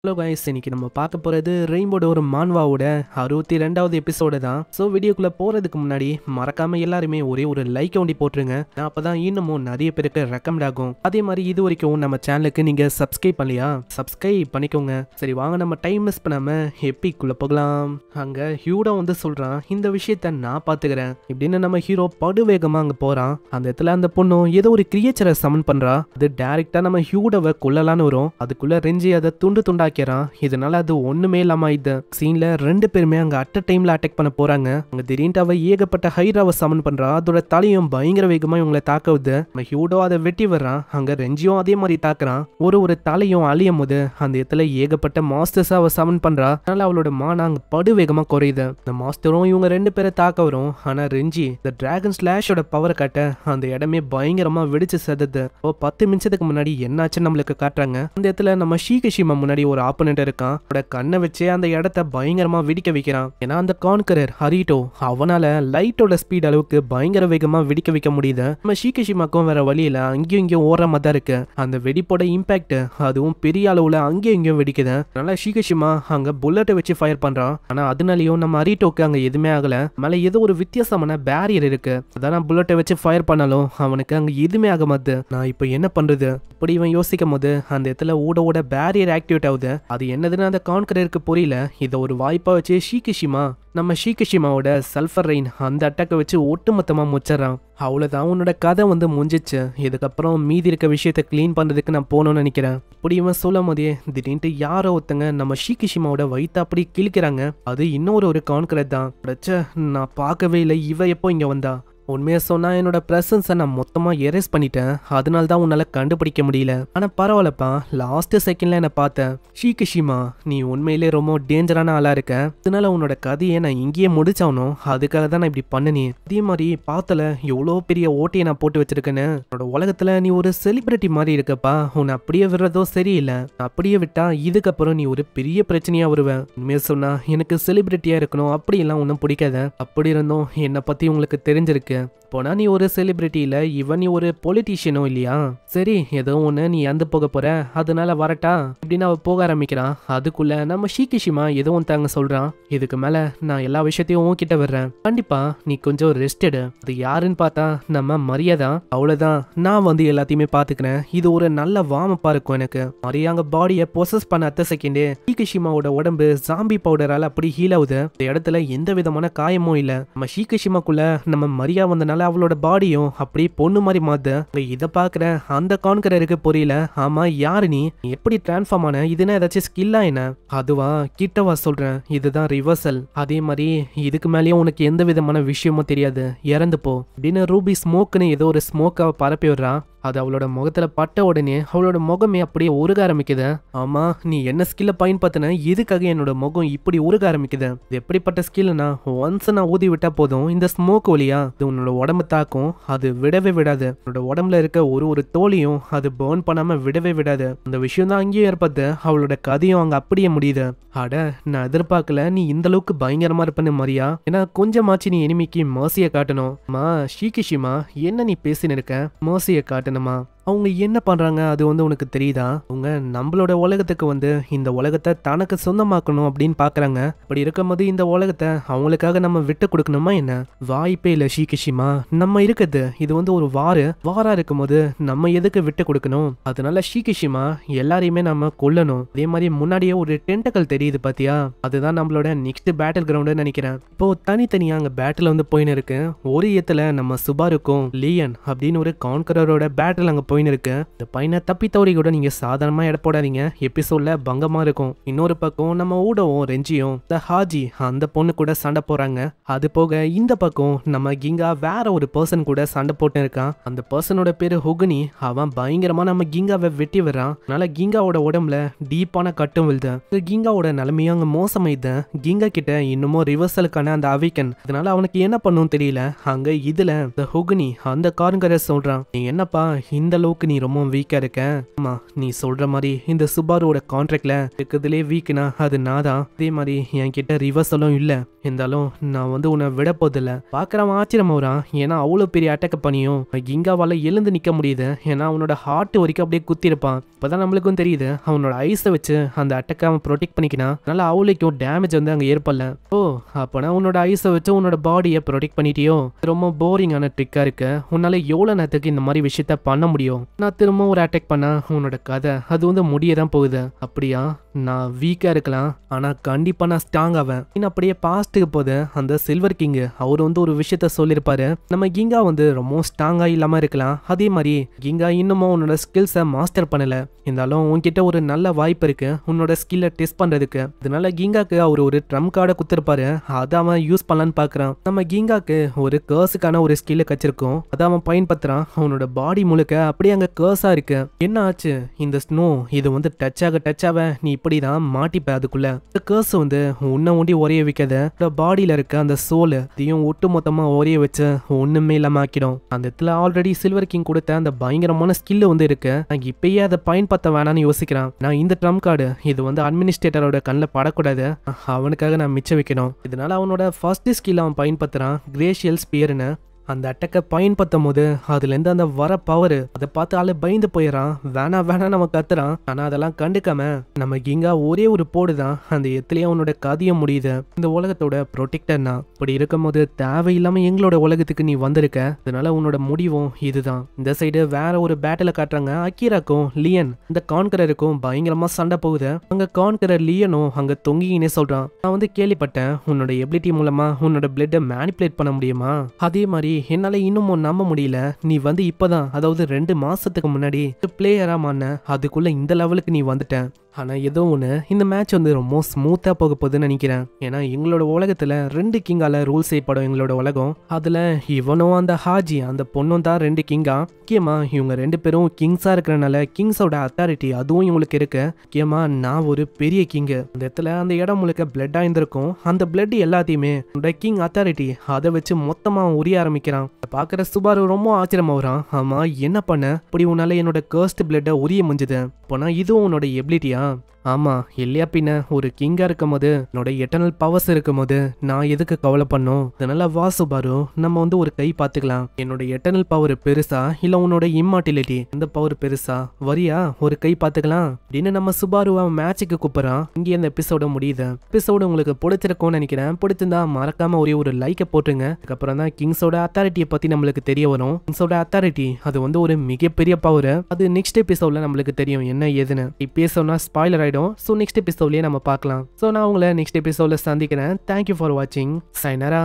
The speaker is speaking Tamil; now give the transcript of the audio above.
ஹலோ கைஸ், இன்னைக்கு நம்ம பார்க்க போகிறது ரெயின்போட ஒரு மான்வாவோட 62வது எபிசோடு தான். ஸோ வீடியோக்குள்ளே போகிறதுக்கு முன்னாடி மறக்காமல் எல்லாருமே ஒரே ஒரு லைக் ஒண்டி போட்டுருங்க. அப்போ தான் இன்னமும் நிறைய பேருக்கு ரெக்கமெண்ட் ஆகும். அதே மாதிரி இது வரைக்கும் நம்ம சேனலுக்கு நீங்கள் சப்ஸ்கிரைப் பண்ணலையா? சப்ஸ்கிரைப் பண்ணிக்கோங்க. சரி வாங்க, நம்ம டைம் மிஸ் பண்ணாமல் எப்பிக்குள்ளே போகலாம். அங்கே ஹியூடோ வந்து சொல்கிறான், இந்த விஷயத்த நான் பார்த்துக்கிறேன் இப்படின்னு. நம்ம ஹீரோ படுவேகமாக அங்கே போகிறான். அந்த இடத்துல அந்த பொண்ணும் ஏதோ ஒரு கிரியேச்சரை சமன் பண்ணுறா. அது டைரெக்டாக நம்ம ஹியூடோவை கொல்லலான்னு வரும். அதுக்குள்ளே ரெஞ்சி அதை துண்டு துண்டா இதனால அது ஒண்ணுமே இல்லாம இந்த சீன்ல ரெண்டு பேருமே அங்க அட் டைம்ல அட்டாக் பண்ண போறாங்க. அங்க திடீர்னு அவ ஏகப்பட்ட ஹைட்ராவை சமன் பண்றா. அதோட தலையும் பயங்கர வேகமா இவங்களை தாக்குது. ஹியூடோ அதை வெட்டி வர்றான். அங்க ரெஞ்சியும் அதே மாதிரி தாக்குறான். ஒரு தலையும் அழியும் போது அந்த இடத்துல ஏகப்பட்ட மாஸ்டர்ஸ் அவ சமன் பண்றா. அதனால அவளோட மானா அங்க படு வேகமா குறையுது. இந்த மாஸ்டரும் இவங்க ரெண்டு பேரை தாக்க வரும். ஆனா ரெஞ்சி இந்த டிராகன் ஸ்லாஷோட பவரை காட்ட அந்த இடமே பயங்கரமா வெடிச்சு செதுது. 10 நிமிஷத்துக்கு முன்னாடி என்னாச்சு நம்மளுக்கு காட்டுறாங்க. அந்த இடத்துல நம்ம ஷீகிஷிமா முன்னாடி ஒரு ஆப்போனன்ட் இருக்கான். அவட கண்ணை வச்சு அந்த இடத்த பயங்கரமா வெடிக்க வைக்கிறான். ஏன்னா அந்த கான்கரர் ஹரிட்டோ அவனால லைட்டோட ஸ்பீட் அளவுக்கு பயங்கர வேகமா வெடிக்க வைக்க முடியுது. நம்ம ஷீகிஷிமாக்கும் வேற வழியில அங்கேயும் இங்கேயும் ஓடுற மாதிரி தான் இருக்கு. அந்த வெடிப்போட இம்பாக்ட் அதுவும் பெரிய அளவுல அங்கேயும் இங்கேயும் வெடிக்குது. அதனால ஷீகிஷிமா அங்க புல்லட்டை வச்சு ஃபயர் பண்றான். ஆனா அதனாலயும் நம்ம ஹரிட்டோக்கு அங்க எதுவுமே ஆகல. மேல ஏதோ ஒரு வித்தியாசமான பேரியர் இருக்கு. அதான் புல்லட்டை வச்சு ஃபயர் பண்ணாலும் அவனுக்கு அங்க எதுவுமே ஆக மாட்டுது. நான் இப்ப என்ன பண்றது இப்படி இவன் யோசிக்கும் போது அந்த இடத்துல ஓட பேரியர் ஆக்டிவேட் ஆகுது. அது என்னதுன்னு அந்த கான்கரருக்கு புரியல. இதை ஒரு வாய்ப்பா வச்சு நம்ம ஷீகிஷிமாவோட சல்ஃபர் ரெயின் அந்த அட்டாக்கை வச்சு ஒட்டுமொத்தமா முச்சிடறான். அவ்வளவுதான், உன்னோட கதை வந்து முடிஞ்சிச்சு. இதுக்கப்புறம் மீதி இருக்க விஷயத்த கிளீன் பண்றதுக்கு நான் போகணும்னு நினைக்கிறேன். இப்படி இவன் சொல்லும் போதே திடீர்னு யாரோ ஒருத்தங்க நம்ம ஷீகிஷிமாவோட வயிற்று அப்படி கிழிக்கிறாங்க. அது இன்னொரு கான்கரர் தான். நான் பார்க்கவே இல்லை, இவ எப்போ இங்க வந்தா? உண்மையை சொன்னா என்னோட பிரசன்ஸை நான் மொத்தமா எரேஸ் பண்ணிட்டேன். அதனால தான் உன்னால கண்டுபிடிக்க முடியல. ஆனா பரவாயில்லப்பா, லாஸ்ட் செகண்ட்ல என்ன பார்த்தேன். ஷீகிஷிமா, நீ உண்மையிலே ரொம்ப டேஞ்சரான ஆளா இருக்க. அதனால உன்னோட கதையை நான் இங்கேயே முடிச்சாகணும். அதுக்காக தான் நான் இப்படி பண்ணனே. அதே மாதிரி பார்த்தல எவ்வளோ பெரிய ஓட்டையை நான் போட்டு வச்சிருக்கேன்னு. என்னோட உலகத்துல நீ ஒரு செலிபிரிட்டி மாதிரி இருக்கப்பா. உன்னை அப்படியே விடுறதோ சரியில்லை. அப்படியே விட்டா இதுக்கப்புறம் நீ ஒரு பெரிய பிரச்சனையா வருவேன். உண்மையை சொன்னா எனக்கு செலிபிரிட்டியா இருக்கணும் அப்படியெல்லாம் ஒன்றும் பிடிக்காத. அப்படி இருந்தும் என்னை பத்தி உங்களுக்கு தெரிஞ்சிருக்கு. போனா நீ ஒரு செலிபிரிட்டி இல்ல, இவன் நீ ஒரு பொலிட்டீஷியனும் இல்லையா? சரி, ஏதோ ஒண்ணு நீ இறந்து போக போற, அதனால வரட்டா இப்படின்னு அவ போக ஆரம்பிக்கிறான். அதுக்குள்ள நம்ம ஷீகிஷிமா ஏதோ ஒன்று சொல்றான். இதுக்கு மேல நான் எல்லா விஷயத்தையும் உன்கிட்ட வர்றேன். கண்டிப்பா நீ கொஞ்சம் ரெஸ்ட் எடு. அது யாருன்னு பார்த்தா நம்ம மரியாதை. அவ்வளவுதான், நான் வந்து எல்லாத்தையுமே பாத்துக்கிறேன். இது ஒரு நல்ல வார்மப்பா இருக்கும் எனக்கு. மரியாங்க பாடியை பொசஸ் பண்ண அத்த செகண்டே ஷீகிஷிமாவோட உடம்பு ஜாம்பி பவுடரால அப்படி ஹீல் ஆகுது. இந்த இடத்துல எந்த விதமான காயமும் இல்ல. நம்ம ஷீகிஷிமாக்குள்ள நம்ம மரியா வந்தனால அவளோட பாடியும் அப்படியே பொண்ணு மாதிரி மாத்து. இதை பாக்குற அந்த கான்கரருக்கு புரியல. ஆமா, யாரு நீ? எப்படி டிரான்ஸ்ஃபார்ம் ஆன? இதுனா ஏதாச்சும் ஸ்கில்லா என்ன? அதுவா, கிட்டவா சொல்றேன், இதுதான் ரிவர்சல். அதே மாதிரி இதுக்கு மேலேயும் உனக்கு எந்த விதமான விஷயமும் தெரியாது, இறந்து போ அப்படின்னு ரூபி ஸ்மோக்னு ஏதோ ஒரு ஸ்மோக்காவை பரப்பி விடுறான். அது அவளோட முகத்துல பட்ட உடனே அவளோட முகமே அப்படியே உருக ஆரம்பிக்குது. ஆமா, நீ என்ன ஸ்கில்ல பயன்படுத்தின? இதுக்காக என்னோட முகம் இப்படி உருக ஆரம்பிக்குது. இது எப்படிப்பட்ட ஸ்கில்னா, ஒன்ஸ் நான் ஊதி விட்டா போதும், இந்த ஸ்மோக் ஒலியா இது உன்னோட உடம்பு தாக்கும். அது விடவே விடாது. உன்னோட உடம்புல இருக்க ஒரு தோலையும் அது பர்ன் பண்ணாம விடவே விடாது. அந்த விஷயம் தான் அங்கேயும் ஏற்படுது. அவளோட கதையும் அங்க அப்படியே முடியுது. அட, நான் எதிர்பார்க்கல நீ இந்த அளவுக்கு பயங்கரமா இருப்பேன்னு மரியா. ஏன்னா கொஞ்சமாச்சு நீ எனிமிக்கு மர்சியை காட்டணும். ஷீகிஷிமா, என்ன நீ பேசின்னு இருக்க? மர்சியை காட்டணுமா? அவங்க என்ன பண்றாங்க அது வந்து உனக்கு தெரியுதா? அவங்க நம்மளோட உலகத்துக்கு வந்து இந்த உலகத்தை தனக்கு சொந்தமாக்கணும் அப்படின்னு பாக்குறாங்க. அப்படி இருக்கும்போது இந்த உலகத்தை அவங்களுக்காக நம்ம விட்டு கொடுக்கணுமா என்ன? வாய்ப்பே இல்ல ஷீகிஷிமா. நம்ம இருக்குது இது வந்து ஒரு வாரா இருக்கும்போது நம்ம எதுக்கு விட்டு கொடுக்கணும்? அதனால ஷீகிஷிமா, எல்லாரையுமே நம்ம கொல்லணும். அதே மாதிரி முன்னாடியே ஒரு டென்டக்கல் தெரியுது பாத்தியா? அதுதான் நம்மளோட நெக்ஸ்ட் பேட்டில் கிரவுண்ட் நினைக்கிறேன். இப்போ தனித்தனியா அங்க பேட்டில் வந்து போயின்னு இருக்கு. ஒரு இடத்துல நம்ம சுபாருக்கும் லியன் அப்படின்னு ஒரு கான்கரரோட பேட்டில் அங்க இருக்கு. இந்த பையனை தப்பி தவறி கூட நீங்க சாதாரணமா எடை போடாதீங்க. எபிசோட்ல பங்கமா இருக்கும். இன்னொரு பக்கம் நம்ம ஊடவும் ரெஞ்சியும் இந்த ஹாஜி அந்த பொண்ணு கூட சண்டை போறாங்க. அது போக இந்த பக்கம் நம்ம கிங்கா வேற ஒரு பர்சன் கூட சண்டை போட்டு இருக்கான். அந்த பர்சனோட பேரு ஹுகுனி. அவன் பயங்கரமா நம்ம கிங்காவை வெட்டி விடுறான். அதனால கிங்காவோட உடம்புல டீப்பான கட்டும் விழுது. கிங்காவோட நிலைமையும் அங்க மோசமாயிது. கிங்கா கிட்ட இன்னமும் ரிவர்சலுக்கான அந்த அவிக்கன். அதனால அவனுக்கு என்ன பண்ணும் தெரியல. அங்க இதுல இந்த ஹுகுனி அந்த கார்கரர் சொல்றான், நீ என்னப்பா இந்த அளவுக்கு நீ ரொம்ப வீக்கா இருக்க. ஆமா, நீ சொல்ற மாதிரி இந்த சுபாருவோட கான்ட்ராக்ட்ல இருக்கிறதுலே வீக்னா அது நான் தான். அதே மாதிரி என்கிட்ட ரிவர்சலும் இல்ல. இருந்தாலும் நான் உன்னை விட போதில்ல. பாக்குறவன் ஆச்சரியம் வரான். ஏன்னா அவ்வளவு பெரிய அட்டாக் பண்ணியும் கிங்காவால எழுந்து நிக்க முடியுது. ஏன்னா அவனோட ஹார்ட் வரைக்கும் அப்படியே குத்தி இருப்பான். இப்பதான் நம்மளுக்கும் தெரியுது அவனோட ஐஸை வச்சு அந்த அட்டாக் அவன் ப்ரொடெக்ட் பண்ணிக்கினா நல்லா அவளுக்கும் டேமேஜ் அங்க ஏற்படல. ஓ, அப்பனா உன்னோட ஐஸை வச்சு உன்னோட பாடியை ப்ரொடெக்ட் பண்ணிட்டியோ? ரொம்ப போரிங்கான ட்ரிக்கா இருக்கு. உன்னால எவ்வளவு நேரத்துக்கு இந்த மாதிரி விஷயத்த பண்ண முடியும்? நான் திரும்ப ஒரு அட்டாக் பண்ணா உன்னோட கதை அது முடியதான் போகுது. அப்படியா? நான் வீக்கா இருக்கலாம், ஆனா கண்டிப்பா நான் ஸ்ட்ராங் ஆவேன். அப்படியே பாஸ்ட்டுக்கு போது அந்த சில்வர் கிங் அவர் ஒரு விஷயத்த சொல்லியிருப்பாரு. நம்ம கிங்கா ரொம்ப ஸ்ட்ராங்கா இல்லாம இருக்கலாம். அதே மாதிரி கிங்கா இன்னமும் உன்னோட ஸ்கில்ஸை மாஸ்டர் பண்ணல. இருந்தாலும் உன்கிட்ட ஒரு நல்ல வாய்ப்பு இருக்கு உன்னோட ஸ்கில்லை டெஸ்ட் பண்றதுக்கு. அதனால கிங்காக்கு அவர் ஒரு ட்ரம் கார்டை குத்துருப்பாரு. அதை அவன் யூஸ் பண்ணலான்னு பாக்குறான். நம்ம கிங்காக்கு ஒரு கேர்ஸுக்கான ஒரு ஸ்கில்லை கச்சிருக்கோம். அதை அவன் பயன்படுத்துறான். அவனோட பாடி முழுக்க அப்படியே அங்க கேர்ஸா இருக்கு. என்ன ஆச்சு? இந்த ஸ்னோ இது டச் ஆக நீ இப்படிதான் மாட்டிப்ப. அதுக்குள்ள கேர்ஸ் உன்னை ஒண்டி ஒரே வைக்காத பாடியில இருக்க அந்த சோல் இதையும் ஒட்டு மொத்தமா ஒரே வச்சு ஒண்ணுமே இல்லாம ஆக்கிடும். அந்த இடத்துல ஆல்ரெடி சில்வர் கிங் கொடுத்த அந்த பயங்கரமான ஸ்கில் இருக்கு. நான் இப்பயே அதை பயன்படுத்த வேணான்னு யோசிக்கிறான். நான் இந்த ட்ரம் கார்டு இது அட்மினிஸ்ட்ரேட்டரோட கண்ணில் படக்கூடாது. அவனுக்காக நான் மிச்சம் வைக்கணும். இதனால அவனோட ஃபர்ஸ்ட் ஸ்கில் அவன் பயன்படுத்துறான், கிரேஷியல் ஸ்பியர்னு. அந்த அட்டக்கை பயன்படுத்தும் போது அதுல இருந்து அந்த வர பவர் அதை பார்த்து ஆளு பயந்து போயிடறான். வேணா நம்ம கத்துறான். ஆனா அதெல்லாம் கண்டுக்காம நம்ம கிங்கா ஒரே ஒரு போடுதான் அந்த இடத்துலயே அவனோட கதைய முடியுது. இந்த உலகத்தோட ப்ரொடெக்டர்னா இப்படி இருக்கும் போது தேவையில்லாம எங்களோட உலகத்துக்கு நீ வந்திருக்க. அதனால உன்னோட முடிவும் இதுதான். இந்த சைடு வேற ஒரு பேட்டில காட்டுறாங்க. அக்கீராக்கும் லியன் இந்த கான்கரருக்கும் பயங்கரமா சண்டை போகுது. அங்க கான்கரர் லியனும் அங்க தொங்கினே சொல்றான், நான் கேள்விப்பட்டேன் உன்னோட எபிலிட்டி மூலமா உன்னோட பிளட்டை மேனிபுலேட் பண்ண முடியுமா? அதே மாதிரி என்னால இன்னமும் நம்ப முடியல. நீ இப்பதான், அதாவது 2 மாசத்துக்கு முன்னாடி பிளேயரா மாறின. அதுக்குள்ள இந்த லெவலுக்கு நீ வந்துட்ட. ஆனா ஏதோ ஒன்று இந்த மேட்ச் ரொம்ப ஸ்மூத்தா போக போகுதுன்னு நினைக்கிறேன். ஏன்னா எங்களோட உலகத்துல 2 கிங்கால ரூல் செய்யப்படும் எங்களோட உலகம். அதுல இவனும் அந்த ஹாஜி அந்த பொண்ணும் தான் 2 கிங்கா. முக்கியமா இவங்க 2 பேரும் கிங்ஸா இருக்கிறனால கிங்ஸோட அத்தாரிட்டி அதுவும் இவங்களுக்கு இருக்கு. முக்கியமா நான் ஒரு பெரிய கிங். அந்த இடத்துல அந்த இடம் முழுக்க பிளட் ஆயிருந்திருக்கும். அந்த பிளட் எல்லாத்தையுமே கிங் அத்தாரிட்டி அதை வச்சு மொத்தமா உரிய ஆரம்பிக்கிறான். பாக்குற சுபாரு ரொம்ப ஆச்சரியமா வரான். ஆமா, என்ன பண்ண இப்படி உன்னால என்னோட கர்ஸ்ட் பிளட்டை உரிய முடிஞ்சது? போனா இதுவும் உன்னோட எபிலிட்டியா? ஆமா, இல்லையா பின்ன ஒரு கிங்கா இருக்கும் போது என்னோட எட்டர்னல் பவர்ஸ் இருக்கும் போது நான் எதுக்கு கவலை பண்ணும்? அதனால வா சுபாரு, நம்ம ஒரு கை பாத்துக்கலாம். என்னோட எட்டர்னல் பவர் பெருசா இல்ல உன்னோட இம்மார்டிலிட்டி இந்த பவர் பெருசா? வரியா ஒரு கை பாத்துக்கலாம் அப்படின்னு நம்ம சுபாருவா மேட்சுக்கு கூப்பிடுறான். இங்கே இந்த எபிசோட முடியுது. எபிசோடு உங்களுக்கு பிடிச்சிருக்கும்னு நினைக்கிறேன். பிடிச்சிருந்தா மறக்காம ஒரே ஒரு லைக்கை போட்டுங்க. அதுக்கப்புறம் தான் கிங்ஸோட அத்தாரிட்டியை பத்தி நம்மளுக்கு தெரிய வரும். கிங்ஸோட அத்தாரிட்டி அது ஒரு மிகப்பெரிய பவர். அது நெக்ஸ்ட் எபிசோட்ல நம்மளுக்கு தெரியும் என்ன ஏதுன்னு. இப்பயே சொன்னா ஸ்பாயிலர் ஆயிடும். ஸோ நெக்ஸ்ட் எபிசோட்லயே நம்ம பார்க்கலாம். ஸோ நான் உங்களை நெக்ஸ்ட் எபிசோட்ல சந்திக்கிறேன். தேங்க்யூ ஃபார் வாட்சிங். சைனரா.